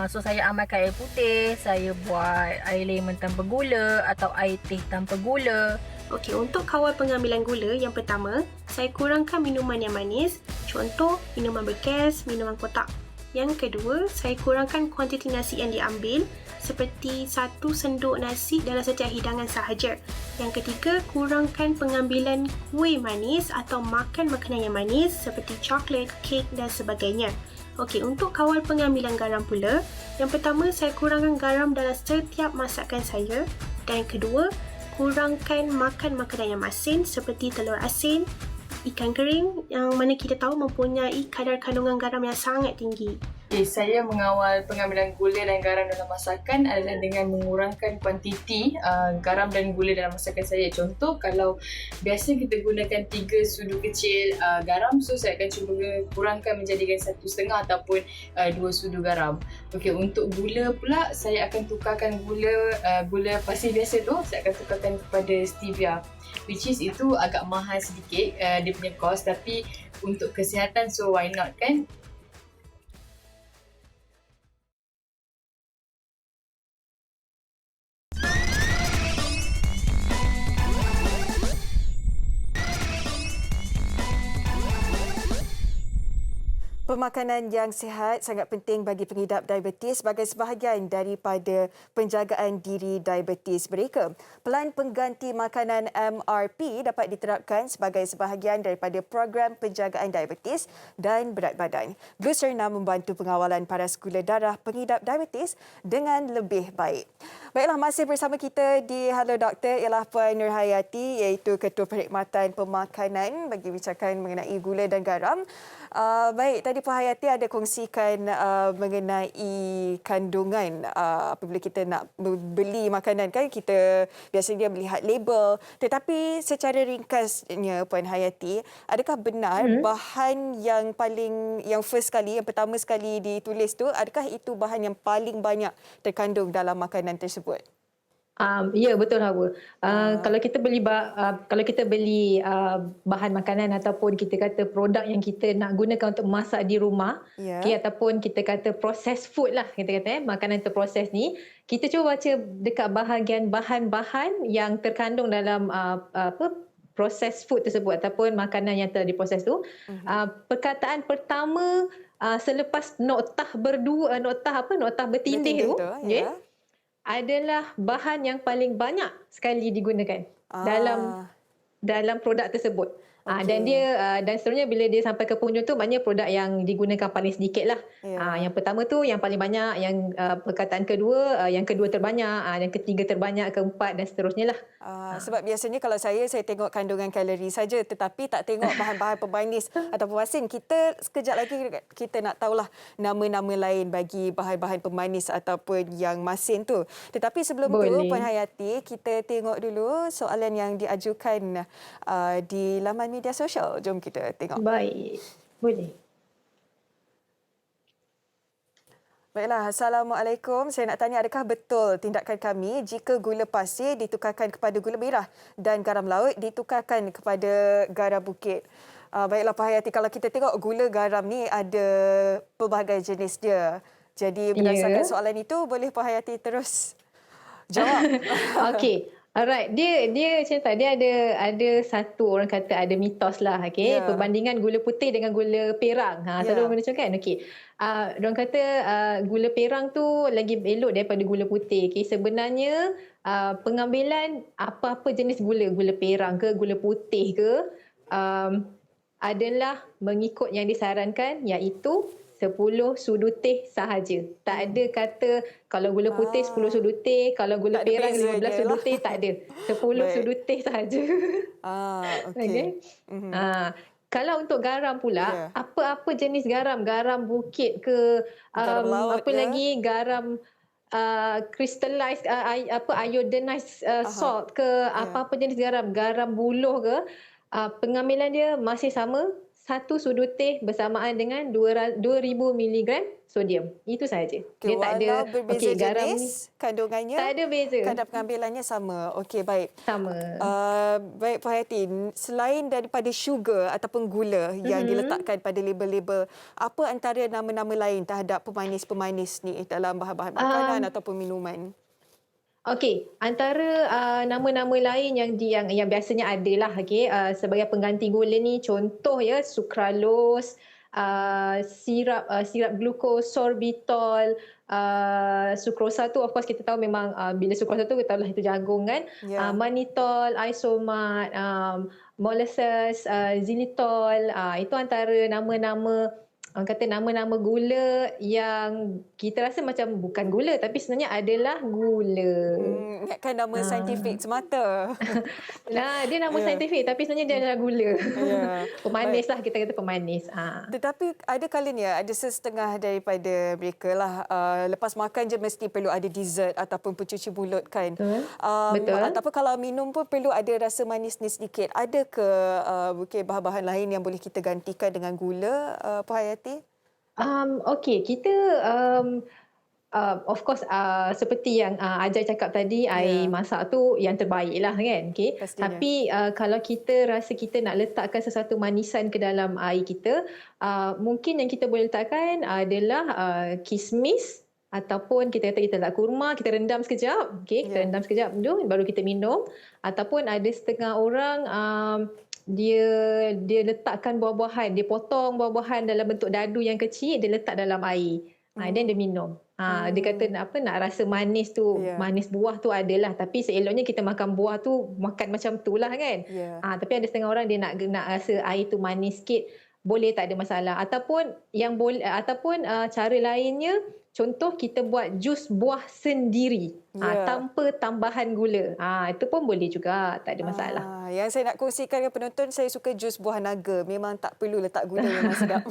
So saya amalkan air putih, saya buat air lemon tanpa gula atau air teh tanpa gula. Okey, untuk kawal pengambilan gula, yang pertama, saya kurangkan minuman yang manis. Contoh, minuman bergas, minuman kotak. Yang kedua, saya kurangkan kuantiti nasi yang diambil seperti 1 sendok nasi dalam setiap hidangan sahaja. Yang ketiga, kurangkan pengambilan kuih manis atau makan makanan yang manis seperti coklat, kek dan sebagainya. Okey, untuk kawal pengambilan garam pula, yang pertama saya kurangkan garam dalam setiap masakan saya dan yang kedua, kurangkan makan makanan yang masin seperti telur asin, ikan kering yang mana kita tahu mempunyai kadar kandungan garam yang sangat tinggi. Okay, saya mengawal pengambilan gula dan garam dalam masakan adalah dengan mengurangkan kuantiti garam dan gula dalam masakan saya. Contoh, kalau biasa kita gunakan 3 sudu kecil garam, so saya akan cuba kurangkan menjadikan 1,5 ataupun 2 sudu garam. Okey, untuk gula pula, saya akan tukarkan gula pasir biasa tu, saya akan tukarkan kepada stevia. Which is itu agak mahal sedikit dia punya cost, tapi untuk kesihatan, so why not kan? Pemakanan yang sihat sangat penting bagi pengidap diabetes sebagai sebahagian daripada penjagaan diri diabetes mereka. Pelan pengganti makanan MRP dapat diterapkan sebagai sebahagian daripada program penjagaan diabetes dan berat badan. Glucerna membantu pengawalan paras gula darah pengidap diabetes dengan lebih baik. Baiklah, masih bersama kita di Hello Doktor ialah Puan Nurhayati iaitu Ketua Perkhidmatan Pemakanan bagi bincangkan mengenai gula dan garam. Baik, tadi Puan Hayati ada kongsikan mengenai kandungan apabila kita nak beli makanan kan kita biasanya melihat label, tetapi secara ringkasnya Puan Hayati, adakah benar bahan yang first sekali, yang pertama sekali ditulis tu, adakah itu bahan yang paling banyak terkandung dalam makanan tersebut? Ya, betul Hawa. Kalau kita beli bahan makanan ataupun kita kata produk yang kita nak gunakan untuk masak di rumah, ataupun kita kata processed food lah, kita kata makanan terproses ni, kita cuba baca dekat bahagian bahan-bahan yang terkandung dalam processed food tersebut ataupun makanan yang telah diproses tu. Perkataan pertama selepas noktah bertindih tu, adalah bahan yang paling banyak sekali digunakan dalam produk tersebut. Dan seterusnya bila dia sampai ke penghujung tu, maknanya produk yang digunakan paling sedikit lah. Yang pertama tu yang paling banyak, yang perkataan kedua, yang kedua terbanyak, yang ketiga terbanyak, keempat dan seterusnya lah. Sebab biasanya kalau saya tengok kandungan kalori saja tetapi tak tengok bahan-bahan pemanis ataupun masin. Kita sekejap lagi kita nak tahulah nama-nama lain bagi bahan-bahan pemanis ataupun yang masin tu. Tetapi sebelum tu Puan Hayati, kita tengok dulu soalan yang diajukan di laman media sosial. Jom kita tengok. Baik, boleh. Baiklah, Assalamualaikum. Saya nak tanya, adakah betul tindakan kami jika gula pasir ditukarkan kepada gula merah dan garam laut ditukarkan kepada garam bukit? Baiklah Pak Hayati, kalau kita tengok gula garam ni ada pelbagai jenis dia. Jadi berdasarkan soalan itu, boleh Pak Hayati terus jawab. Okey. Alright, dia macam tak, dia ada satu orang kata ada mitos lah, okey. Perbandingan gula putih dengan gula perang. Selalu orang macam kan. Okey. Orang kata gula perang tu lagi elok daripada gula putih. Okey, sebenarnya pengambilan apa-apa jenis gula perang ke gula putih ke adalah mengikut yang disarankan, iaitu 10 sudu teh sahaja. Tak ada kata kalau gula putih 10 sudu teh, kalau gula perang 15 sudu teh, tak ada. 10 sudu teh sahaja. Okey. Kalau untuk garam pula, apa-apa jenis garam, garam bukit ke, Garam laut apa lagi, garam crystallized, iodinized salt ke, apa-apa jenis garam, garam buluh ke, pengambilan dia masih sama, 1 sudu teh bersamaan dengan 2000 mg sodium. Itu sahaja. Okay, Dia tak ada berbeza garam jenis, kandungannya, tak ada beza. kadar pengambilannya sama. Okey, baik. Sama. Baik Pak Hayati, selain daripada sugar ataupun gula yang diletakkan pada label-label, apa antara nama-nama lain terhadap pemanis-pemanis ni dalam bahan-bahan makanan ataupun minuman? Okey, antara nama-nama lain yang biasanya adalah sebagai pengganti gula ni, contoh ya, sucralose, sirap glukos, sorbitol, sukrosa tu of course kita tahu memang bila sukrosa tu kita tahu lah itu jagung kan, mannitol, isomat, molasses, xylitol, itu antara nama-nama, orang kata nama-nama gula yang kita rasa macam bukan gula tapi sebenarnya adalah gula. Ingatkan nama saintifik semata. Dia nama saintifik tapi sebenarnya dia adalah gula. Pemanis lah, kita kata pemanis. Tetapi ada kalanya ada setengah daripada mereka lah lepas makan je mesti perlu ada dessert ataupun pencuci mulut kan. Betul. Ataupun kalau minum pun perlu ada rasa manis ni sedikit. Ada ke mungkin bahan-bahan lain yang boleh kita gantikan dengan gula, Pak Hayati? Okey, kita of course seperti yang Ajar cakap tadi, air masak tu yang terbaik lah kan. Okay? Tapi kalau kita rasa kita nak letakkan sesuatu manisan ke dalam air kita, mungkin yang kita boleh letakkan adalah kismis, ataupun kita kata kita letak kurma, kita rendam sekejap. Okay? Kita rendam sekejap dulu baru kita minum. Ataupun ada setengah orang dia letakkan buah-buahan, dia potong buah-buahan dalam bentuk dadu yang kecil, dia letak dalam air. Dan dia minum. Dia kata nak rasa manis tu, manis buah tu adalah, tapi seeloknya kita makan buah tu makan macam tu lah kan. Tapi ada setengah orang dia nak rasa air tu manis sikit, boleh, tak ada masalah. Ataupun cara lainnya, contoh kita buat jus buah sendiri tanpa tambahan gula. Itu pun boleh juga, tak ada masalah. Yang saya nak kongsikan dengan penonton, saya suka jus buah naga. Memang tak perlu letak gula, memang sedap.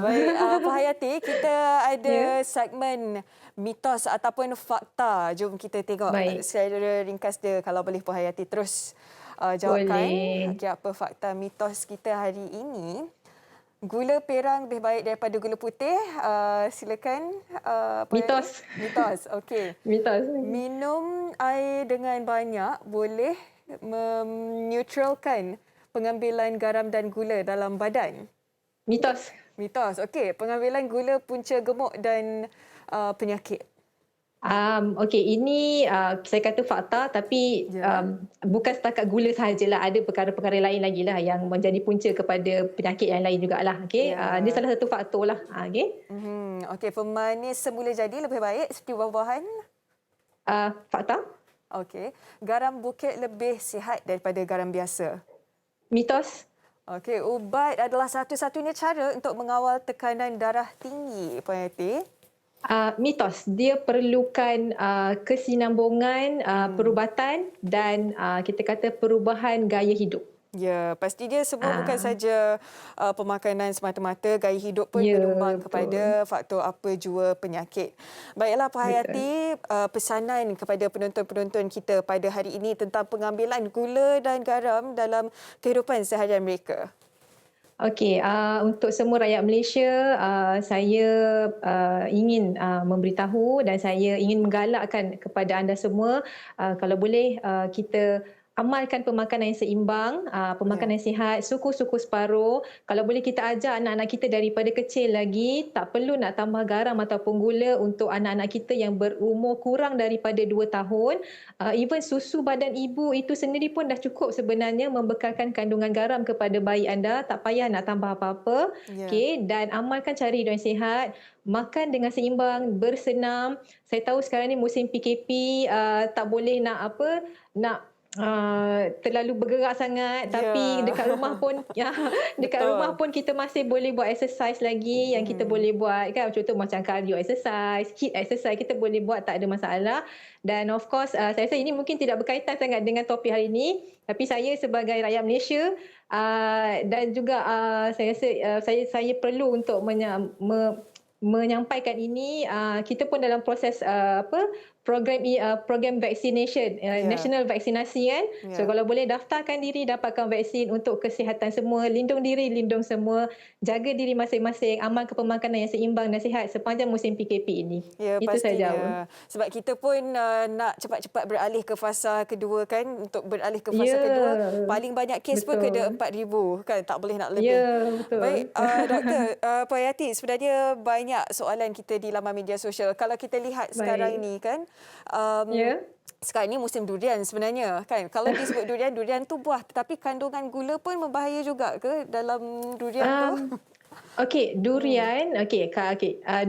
Baik, Pak Hayati, kita ada segmen mitos ataupun fakta. Jom kita tengok secara ringkas dia, kalau boleh Pak Hayati terus jawabkan. Okay, apa fakta mitos kita hari ini? Gula perang lebih baik daripada gula putih. Silakan. Mitos. Mitos, okey. Mitos. Minum air dengan banyak boleh meneutralkan pengambilan garam dan gula dalam badan. Mitos. Mitos, okey. Pengambilan gula punca gemuk dan penyakit. Okey, ini saya kata fakta, tapi bukan setakat gula sahajalah, ada perkara-perkara lain lagi lah yang menjadi punca kepada penyakit yang lain jugalah. Okey, ini salah satu faktor lah. Okey. Okey, pemanis semula jadi lebih baik seperti buah-buahan. Fakta. Okey, garam bukit lebih sihat daripada garam biasa. Mitos. Okey, ubat adalah satu-satunya cara untuk mengawal tekanan darah tinggi, Pak Hayati. Mitos. Dia perlukan kesinambungan perubatan dan kita kata perubahan gaya hidup. Ya, pasti dia semua bukan saja pemakanan semata-mata, gaya hidup pun menyumbang kepada faktor apa jua penyakit. Baiklah Pak Hayati, pesanan kepada penonton-penonton kita pada hari ini tentang pengambilan gula dan garam dalam kehidupan seharian mereka. Okey, untuk semua rakyat Malaysia, saya ingin memberitahu dan saya ingin menggalakkan kepada anda semua, kalau boleh kita amalkan pemakanan yang seimbang, pemakanan yang sihat, suku-suku separuh. Kalau boleh kita ajar anak-anak kita daripada kecil lagi, tak perlu nak tambah garam ataupun gula untuk anak-anak kita yang berumur kurang daripada 2 tahun. Even susu badan ibu itu sendiri pun dah cukup sebenarnya membekalkan kandungan garam kepada bayi anda. Tak payah nak tambah apa-apa. Okey, dan amalkan cara hidup yang sihat. Makan dengan seimbang, bersenam. Saya tahu sekarang ni musim PKP, tak boleh nak terlalu bergerak sangat, tapi dekat rumah pun dekat rumah pun kita masih boleh buat exercise lagi yang kita boleh buat kan, contoh macam cardio exercise, HIIT exercise kita boleh buat, tak ada masalah. Dan of course saya rasa ini mungkin tidak berkaitan sangat dengan topik hari ini, tapi saya sebagai rakyat Malaysia dan juga saya rasa saya perlu untuk menyampaikan ini. Kita pun dalam proses program vaccination, national vaksinasi kan. So kalau boleh daftarkan diri, dapatkan vaksin untuk kesihatan semua, lindung diri, lindung semua, jaga diri masing-masing, amalkan pemakanan yang seimbang dan sihat sepanjang musim PKP ini. Ya, itu pastinya. saja. Sebab kita pun nak cepat-cepat beralih ke fasa kedua kan. Untuk beralih ke fasa kedua, paling banyak kes pun kena 4,000 kan. Tak boleh nak lebih. Ya, betul. Baik, Doktor Puan Hayati, sebenarnya banyak soalan kita di laman media sosial. Kalau kita lihat sekarang ni kan, sekarang ni musim durian sebenarnya kan. Kalau disebut durian tu buah, tetapi kandungan gula pun membahaya juga ke dalam durian tu? Okey, durian.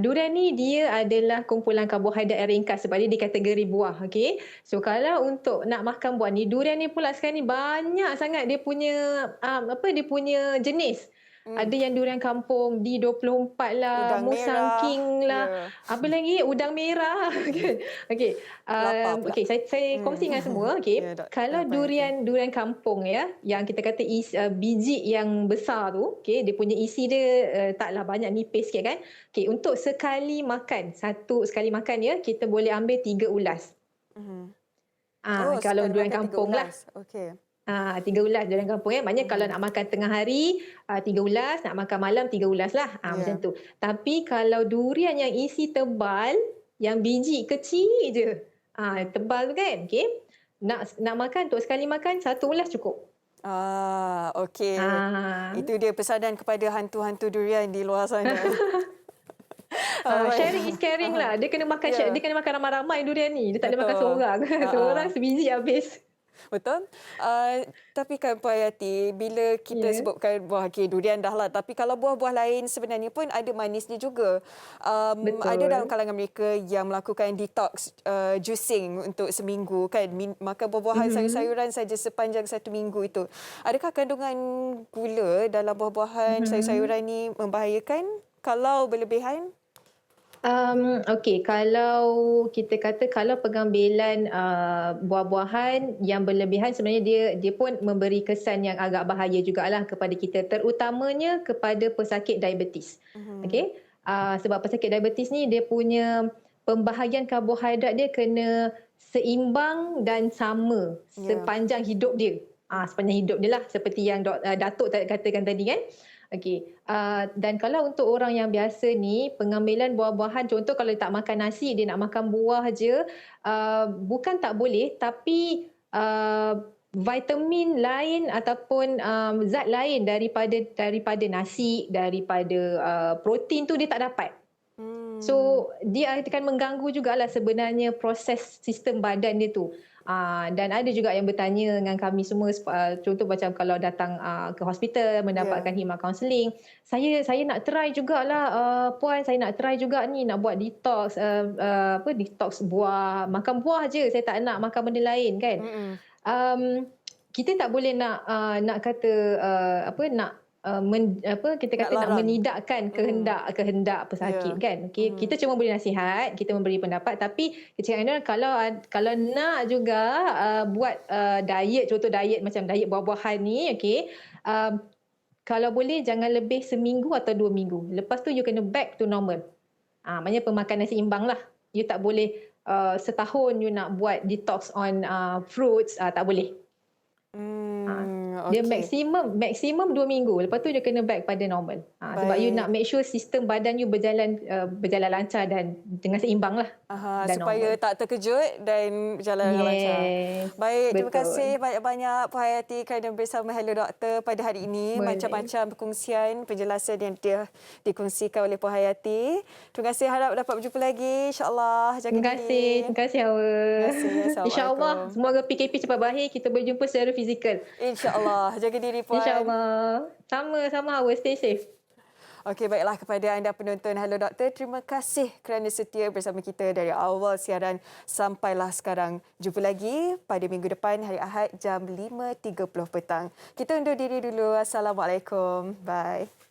Durian ni dia adalah kumpulan karbohidrat yang ringkas sebab dia di kategori buah. Okey. So kalau untuk nak makan buah ni, durian ni pula sekarang ni banyak sangat dia punya dia punya jenis. Ada yang durian kampung, D24 lah, udang Musang merah, King lah. Apa lagi? Udang merah. Okey. Saya kongsi dengan semua. Okey. Kalau durian kampung yang kita kata biji yang besar tu, okey, dia punya isi dia taklah banyak, nipis sikit kan. Okey, untuk sekali makan, satu sekali makan kita boleh ambil 3 ulas. Kalau durian kampung lah. Okey. 3 ulas durian kampung maknanya kalau nak makan tengah hari 3 ulas, nak makan malam 3 ulas lah. Macam tu. Tapi kalau durian yang isi tebal, yang biji kecil je, tebal tu kan, okey, nak makan untuk sekali makan 1 ulas cukup. Okey. Itu dia pesanan kepada hantu-hantu durian di luar sana. Sharing is caring lah. Dia kena makan dia kena makan ramai-ramai durian ni. Dia tak boleh makan seorang. Seorang sebiji habis. Betul. Tapi kan Puan Hayati, bila kita sebutkan buah, durian dah lah. Tapi kalau buah-buah lain sebenarnya pun ada manisnya juga. Ada dalam kalangan mereka yang melakukan detox juicing untuk seminggu kan. Makan buah-buahan, sayur-sayuran saja sepanjang 1 minggu itu. Adakah kandungan gula dalam buah-buahan, sayur-sayuran ni membahayakan kalau berlebihan? Okey, kalau kita kata kalau pengambilan buah-buahan yang berlebihan, sebenarnya dia pun memberi kesan yang agak bahaya jugalah kepada kita, terutamanya kepada pesakit diabetes. Okey, sebab pesakit diabetes ni dia punya pembahagian karbohidrat dia kena seimbang dan sama sepanjang hidup dia. Sepanjang hidup dia lah, seperti yang Datuk katakan tadi kan. Okey. Dan kalau untuk orang yang biasa ni, pengambilan buah-buahan, contoh kalau dia tak makan nasi, dia nak makan buah je, bukan tak boleh, tapi vitamin lain ataupun zat lain daripada nasi, daripada protein tu dia tak dapat. So dia akan mengganggu jugalah sebenarnya proses sistem badan dia tu. Dan ada juga yang bertanya dengan kami semua, contoh macam kalau datang ke hospital mendapatkan khidmat kaunseling, saya nak try jugalah Puan, saya nak try juga ni nak buat detox, detox buah, makan buah je, saya tak nak makan benda lain kan. Kita tak boleh nak kata kita kata nak menidakkan kehendak pesakit kan. Okay? Kita cuma boleh nasihat, kita memberi pendapat, tapi kecekapan kalau nak juga buat diet, contoh diet macam diet buah-buahan ni, okey, kalau boleh jangan lebih seminggu atau 2 minggu. Lepas tu you kena back to normal. Maknanya pemakanan seimbang lah. You tak boleh setahun you nak buat detox on fruits, tak boleh. Dia okey. maksimum 2 minggu. Lepas tu dia kena back pada normal. Sebab you Baik. nak make sure sistem badan you berjalan lancar dan dengan seimbang lah. Aha, Dan supaya normal. tak terkejut dan berjalan dengan lancar. Yes. Baik, terima Betul. kasih banyak-banyak Puan Hayati kerana bersama Hello Doktor pada hari ini. Boleh. Macam-macam perkongsian, penjelasan yang dikongsikan oleh Puan Hayati. Terima kasih, harap dapat berjumpa lagi insya-Allah. Jaga Terima diri. kasih Hawa. Terima kasih. Assalamualaikum. InsyaAllah semoga PKP cepat berakhir, kita berjumpa secara fizikal. InsyaAllah. Jaga diri Puan. InsyaAllah. Sama-sama Hawa, stay safe. Okey, baiklah kepada anda penonton Hello Doktor, terima kasih kerana setia bersama kita dari awal siaran sampailah sekarang. Jumpa lagi pada minggu depan hari Ahad jam 5.30 petang. Kita undur diri dulu. Assalamualaikum. Bye.